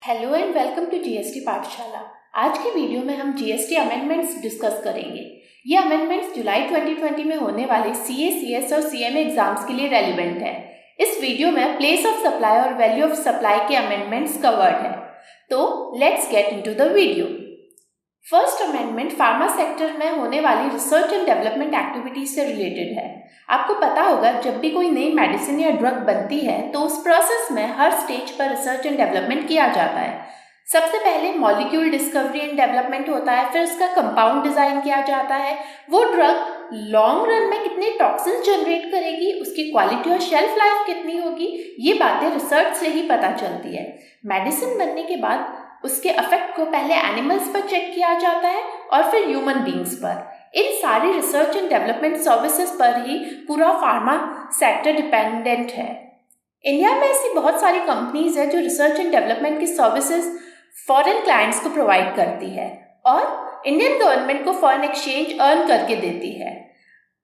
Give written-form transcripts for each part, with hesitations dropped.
Hello and welcome to GST Pathshala. आज की video में हम जीएसटी अमेंडमेंट्स डिस्कस करेंगे। ये अमेंडमेंट्स जुलाई 2020 में होने वाले सीए, सीएस और सीएमए एग्जाम्स के लिए रेलिवेंट है। इस वीडियो में प्लेस ऑफ सप्लाई और वैल्यू ऑफ सप्लाई के अमेंडमेंट्स कवर्ड है। तो let's get into the video. First amendment pharma sector में होने वाली रिसर्च एंड डेवलपमेंट एक्टिविटीज से रिलेटेड है। आपको पता होगा, जब भी कोई नई मेडिसिन या ड्रग बनती है तो उस प्रोसेस में हर स्टेज पर रिसर्च एंड डेवलपमेंट किया जाता है। सबसे पहले मॉलिक्यूल डिस्कवरी एंड डेवलपमेंट होता है, फिर उसका कंपाउंड डिजाइन किया जाता है। वो ड्रग लॉन्ग रन में कितने टॉक्सिन्स जनरेट करेगी, उसकी क्वालिटी और शेल्फ लाइफ कितनी होगी, ये बातें रिसर्च से ही पता चलती है। मेडिसिन बनने के बाद उसके इफेक्ट को पहले एनिमल्स पर चेक किया जाता है और फिर ह्यूमन बींग्स पर। इन सारी रिसर्च एंड डेवलपमेंट सर्विसेज पर ही पूरा फार्मा सेक्टर डिपेंडेंट है। इंडिया में ऐसी बहुत सारी कंपनीज है जो रिसर्च एंड डेवलपमेंट की सर्विसेज फॉरेन क्लाइंट्स को प्रोवाइड करती है और इंडियन गवर्नमेंट को फॉरेन एक्सचेंज अर्न करके देती है।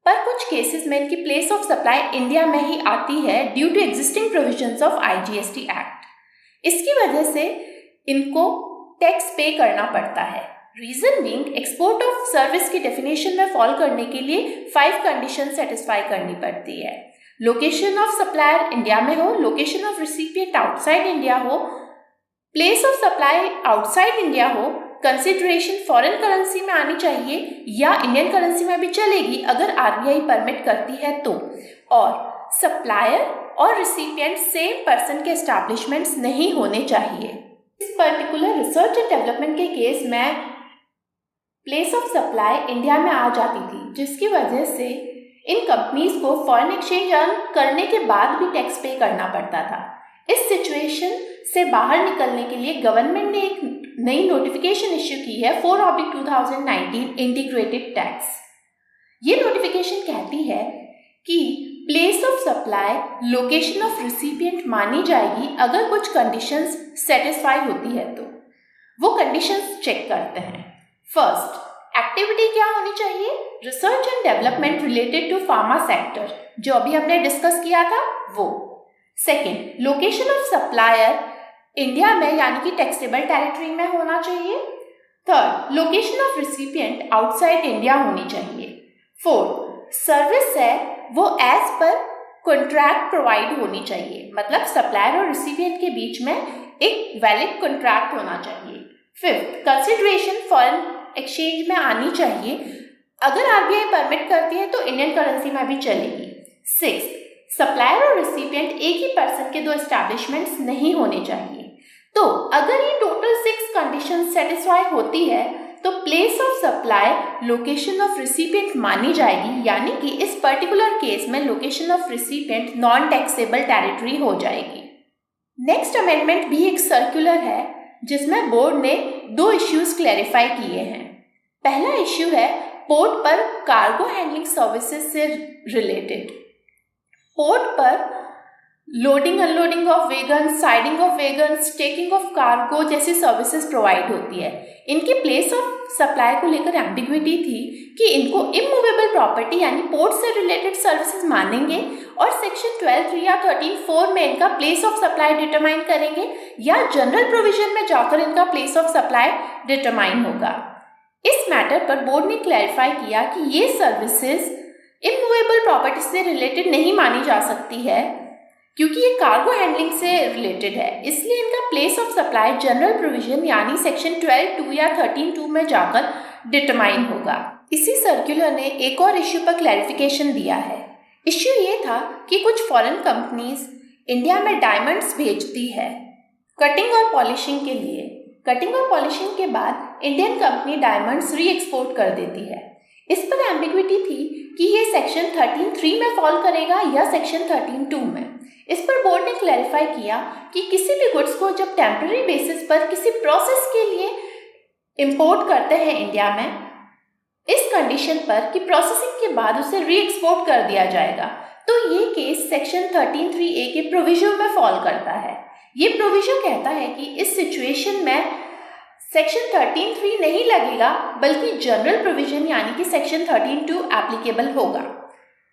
पर कुछ केसेस में इनकी प्लेस ऑफ सप्लाई इंडिया में ही आती है due to existing provisions of IGST act. इसकी वजह से इनको टैक्स पे करना पड़ता है। Reason being, export of service की डेफिनेशन में फॉल करने के लिए 5 कंडीशन सेटिस्फाई करनी पड़ती है। लोकेशन ऑफ सप्लायर इंडिया में हो, location of recipient outside India हो, place of supply outside India हो, कंसिडरेशन फॉरेन करेंसी में आनी चाहिए या इंडियन करेंसी में भी चलेगी अगर आरबीआई परमिट करती है तो, और सप्लायर और रिसिपिएंट सेम पर्सन के एस्टैब्लिशमेंट्स नहीं होने चाहिए। इस पर्टिकुलर रिसर्च एंड डेवलपमेंट के केस में प्लेस ऑफ सप्लाई इंडिया में आ जाती थी, जिसकी वजह से इन कंपनीज को फॉरेन एक्सचेंज अर्न करने के बाद भी टैक्स पे करना पड़ता था। इस सिचुएशन से बाहर निकलने के लिए गवर्नमेंट ने एक नई नोटिफिकेशन इश्यू की है 4/2019 इंटीग्रेटेड टैक्स। ये नोटिफिकेशन कहती है कि place of supply location of recipient मानी जाएगी अगर कुछ कंडीशंस सेटिस्फाई होती है। तो वो कंडीशंस चेक करते हैं। फर्स्ट, एक्टिविटी क्या होनी चाहिए? Research and development related to pharma sector, जो अभी हमने डिस्कस किया था वो। Second, location of supplier India में यानी कि टैक्सेबल टेरिटरी में होना चाहिए। Third, location of recipient outside India होनी चाहिए। फोर्थ, सर्विस है वो एज पर कॉन्ट्रैक्ट प्रोवाइड होनी चाहिए, मतलब सप्लायर और रिसिपिएंट के बीच में एक वैलिड कॉन्ट्रैक्ट होना चाहिए। फिफ्थ, कंसिडरेशन फॉरेन एक्सचेंज में आनी चाहिए, अगर आरबीआई परमिट करती है तो इंडियन करेंसी में भी चलेगी। सिक्स्थ, सप्लायर और रिसिपिएंट एक ही पर्सन के 2 एस्टैब्लिशमेंट्स नहीं होने चाहिए। तो अगर ये टोटल 6 कंडीशन सेटिस्फाई होती है तो place of supply location of recipient मानी जाएगी, यानी कि इस पर्टिकुलर केस में location of recipient non taxable territory हो जाएगी। नेक्स्ट अमेंडमेंट भी एक सर्कुलर है जिसमें बोर्ड ने 2 इश्यूज क्लैरिफाई किए हैं। पहला इश्यू है पोर्ट पर कार्गो हैंडलिंग सर्विसेज से रिलेटेड। पोर्ट पर loading unloading of wagon, siding of wagon, taking off cargo जैसी सर्विसेज प्रोवाइड होती है। इनकी प्लेस ऑफ सप्लाई को लेकर एम्बिग्विटी थी कि इनको इमूवेबल प्रॉपर्टी यानी पोर्ट से रिलेटेड सर्विसेज मानेंगे और सेक्शन 12(3) या 13(4) में इनका प्लेस ऑफ सप्लाई डिटरमाइन करेंगे या जनरल प्रोविजन में जाकर इनका प्लेस ऑफ सप्लाई डिटरमाइन होगा। इस मैटर पर बोर्ड ने क्लैरिफाई किया कि ये सर्विसेज इमूवेबल प्रॉपर्टी से रिलेटेड नहीं मानी जा सकती है क्योंकि ये कार्गो हैंडलिंग से रिलेटेड है, इसलिए इनका place of supply general provision यानी सेक्शन 12(2) या 13(2) में जाकर डिटरमाइन होगा। इसी सर्कुलर ने एक और इश्यू पर क्लैरिफिकेशन दिया है। इश्यू ये था कि कुछ फॉरेन कंपनीज इंडिया में डायमंड्स भेजती है कटिंग और पॉलिशिंग के लिए। कटिंग और पॉलिशिंग के बाद इंडियन कंपनी डायमंड्स री एक्सपोर्ट कर देती है। इस पर एम्बिग्विटी थी कि ये सेक्शन 13(3) में फॉल करेगा या सेक्शन 13(2) में। इस पर बोर्ड ने क्लैरिफाई किया कि किसी भी गुड्स को जब टेम्पररी बेसिस पर किसी प्रोसेस के लिए इंपोर्ट करते हैं इंडिया में, इस कंडीशन पर कि प्रोसेसिंग के बाद उसे री एक्सपोर्ट कर दिया जाएगा, तो ये केस सेक्शन 13(3)(a) के प्रोविजन में फॉल करता है। ये प्रोविजन कहता है कि इस सिचुएशन में सेक्शन 13(3) नहीं लगेगा बल्कि जनरल प्रोविजन यानी कि सेक्शन 13(2) एप्लीकेबल होगा।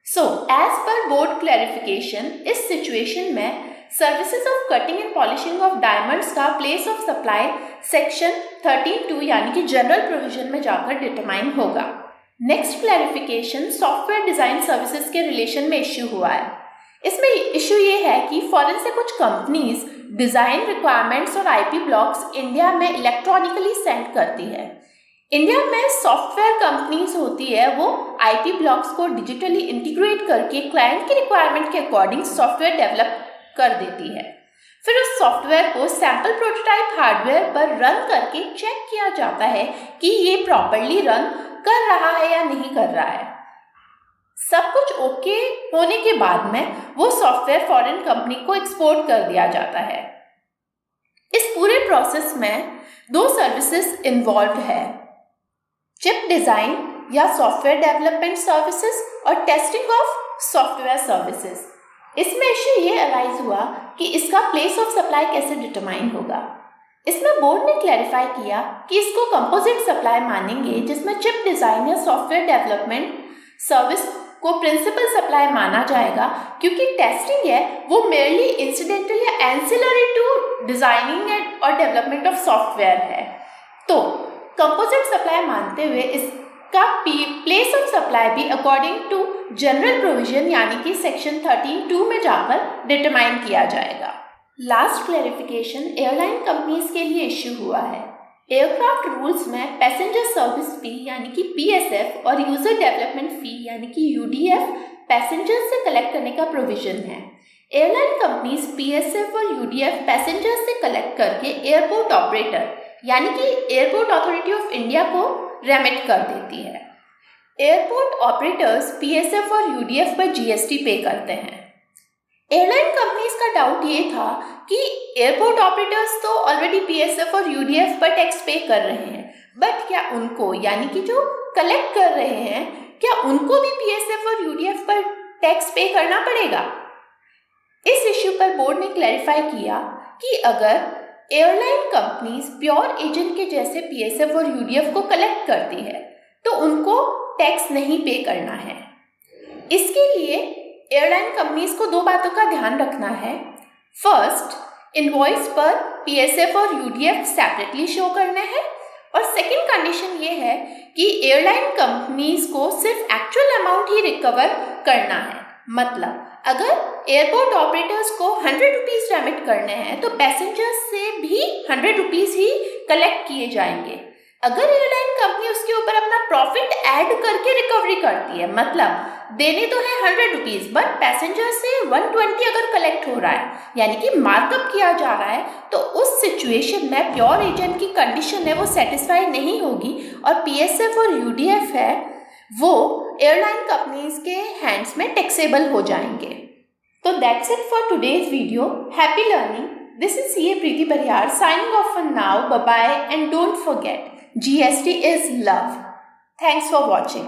So as per board clarification, इस सिचुएशन में services of cutting and polishing of diamonds का प्लेस ऑफ सप्लाई सेक्शन 13(2) यानी कि जनरल प्रोविजन में जाकर डिटरमाइन होगा। Next clarification software design services के रिलेशन में इश्यू हुआ है। इसमें इश्यू ये है कि फॉरेन से कुछ कंपनीज डिजाइन रिक्वायरमेंट्स और आईपी ब्लॉक्स इंडिया में इलेक्ट्रॉनिकली सेंड करती है। इंडिया में सॉफ्टवेयर कंपनीज होती है, वो आईपी ब्लॉक्स को डिजिटली इंटीग्रेट करके क्लाइंट की रिक्वायरमेंट के अकॉर्डिंग सॉफ्टवेयर डेवलप कर देती है। फिर उस सॉफ्टवेयर को सैंपल प्रोटोटाइप हार्डवेयर पर रन करके चेक किया जाता है कि ये प्रॉपरली रन कर रहा है या नहीं कर रहा है। सब कुछ ओके होने के बाद में वो सॉफ्टवेयर फॉरेन कंपनी को एक्सपोर्ट कर दिया जाता है। इस पूरे प्रोसेस में 2 सर्विसेज इन्वॉल्व है, चिप डिजाइन या सॉफ्टवेयर डेवलपमेंट सर्विसेज और टेस्टिंग ऑफ सॉफ्टवेयर सर्विसेज। इसमें इश्यू ये अराइज हुआ कि इसका प्लेस ऑफ सप्लाई कैसे डिटरमाइन होगा। इसमें बोर्ड ने क्लैरिफाई किया कि इसको कंपोजिट सप्लाई मानेंगे, जिसमें चिप डिजाइन या सॉफ्टवेयर डेवलपमेंट सर्विस को प्रिंसिपल सप्लाई माना जाएगा, क्योंकि टेस्टिंग है वो मेरली इंसिडेंटल या एंसिलरी टू डिजाइनिंग और डेवलपमेंट ऑफ सॉफ्टवेयर है। तो कंपोजिट सप्लाई मानते हुए इसका प्लेस ऑफ सप्लाई भी अकॉर्डिंग टू जनरल प्रोविजन यानी कि सेक्शन 13(2) में जाकर डिटरमाइन किया जाएगा। लास्ट क्लैरिफिकेशन एयरलाइन कंपनीज के लिए इश्यू हुआ है। एयरक्राफ्ट रूल्स में पैसेंजर सर्विस फी यानी कि PSF और यूजर डेवलपमेंट फी यानी कि UDF पैसेंजर्स से कलेक्ट करने का प्रोविजन है। एयरलाइन कंपनीज PSF और UDF पैसेंजर्स से कलेक्ट करके एयरपोर्ट ऑपरेटर यानी कि एयरपोर्ट अथॉरिटी ऑफ इंडिया को रेमिट कर देती है। एयरपोर्ट ऑपरेटर्स PSF और UDF पर GST पे करते हैं। एयरलाइन कंपनीज का डाउट ये था कि एयरपोर्ट ऑपरेटर्स तो ऑलरेडी PSF और UDF पर टैक्स पे कर रहे हैं, बट क्या उनको यानी कि जो कलेक्ट कर रहे हैं क्या उनको भी PSF और UDF पर टैक्स पे करना पड़ेगा? इस इश्यू पर बोर्ड ने क्लैरिफाई किया कि अगर एयरलाइन कंपनीज प्योर एजेंट के जैसे PSF और UDF को कलेक्ट करती है तो उनको टैक्स नहीं पे करना है। इसके लिए एयरलाइन कंपनीज को 2 बातों का ध्यान रखना है। फर्स्ट, इनवॉइस पर PSF और UDF सेपरेटली शो करना है, और सेकंड कंडीशन ये है कि एयरलाइन कंपनीज को सिर्फ एक्चुअल अमाउंट ही रिकवर करना है। मतलब अगर एयरपोर्ट ऑपरेटर्स को 100 रुपीज रेमिट करने हैं तो पैसेंजर्स से भी 100 रुपीज ही कलेक्ट किए जाएंगे। अगर एयरलाइन कंपनी उसके ऊपर अपना प्रॉफिट ऐड करके रिकवरी करती है, मतलब देने तो है 100 रुपीज बट पैसेंजर से 120 अगर कलेक्ट हो रहा है यानी कि मार्कअप किया जा रहा है, तो उस सिचुएशन में प्योर एजेंट की कंडीशन है वो सेटिस्फाई नहीं होगी और PSF और UDF है वो एयरलाइन कंपनीज के हैंड्स में टैक्सेबल हो जाएंगे। तो that's it for today's video. Happy learning. This is CA Preeti Parihar signing off for now. Bye bye and don't forget GST is love. Thanks for watching.